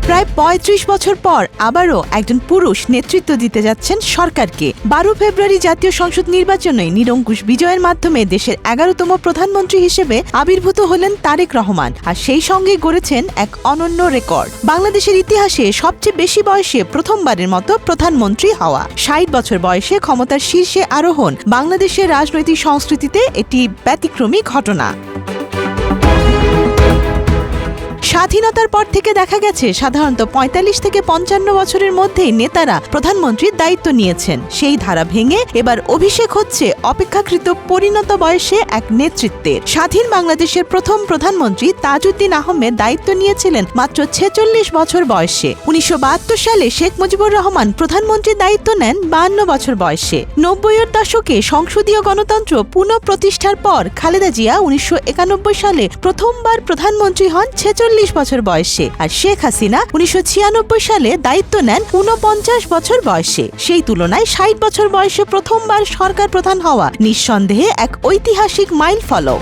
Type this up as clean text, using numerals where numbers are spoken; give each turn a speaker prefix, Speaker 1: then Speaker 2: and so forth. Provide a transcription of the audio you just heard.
Speaker 1: প্রায় ৩৫ বছর পর আবারও একজন পুরুষ নেতৃত্ব দিতে যাচ্ছেন সরকারকে। ১২ ফেব্রুয়ারি জাতীয় সংসদ নির্বাচনে নিরঙ্কুশ বিজয়ের মাধ্যমে দেশের ১১তম প্রধানমন্ত্রী হিসেবে আবির্ভূত হলেন তারেক রহমান, আর সেই সঙ্গে গড়েছেন এক অনন্য রেকর্ড। বাংলাদেশের ইতিহাসে সবচেয়ে বেশি বয়সে প্রথমবারের মতো প্রধানমন্ত্রী হওয়া। ৬০ বছর বয়সে ক্ষমতার শীর্ষে আরোহণ বাংলাদেশের রাজনৈতিক সংস্কৃতিতে এটি ব্যতিক্রমী ঘটনা। স্বাধীনতার পর থেকে দেখা গেছে সাধারণত ৪৫ থেকে ৫৫ বছরের মধ্যেই নেতারা প্রধানমন্ত্রীর দায়িত্ব নিয়েছেন। সেই ধারা ভেঙে এবার অভিষেক হচ্ছে অপেক্ষাকৃত পরিণত বয়সে এক নেতৃত্বের। স্বাধীন বাংলাদেশের প্রথম প্রধানমন্ত্রী তাজউদ্দিন আহমেদ দায়িত্ব নিয়েছিলেন মাত্র ৪৬ বছর বয়সে। ১৯৭২ সালে শেখ মুজিবুর রহমান প্রধানমন্ত্রীর দায়িত্ব নেন ৫২ বছর বয়সে। ৯০-এর দশকে সংসদীয় গণতন্ত্র পুনঃপ্রতিষ্ঠার পর খালেদা জিয়া ১৯৯১ সালে প্রথমবার প্রধানমন্ত্রী হন ৪৬ বছর বয়সে, আর শেখ হাসিনা ১৯৯৬ সালে দায়িত্ব নেন ৪৯ বছর বয়সে। সেই তুলনায় ৬০ বছর বয়সে প্রথমবার সরকার প্রধান হওয়া নিঃসন্দেহে এক ঐতিহাসিক মাইলফলক।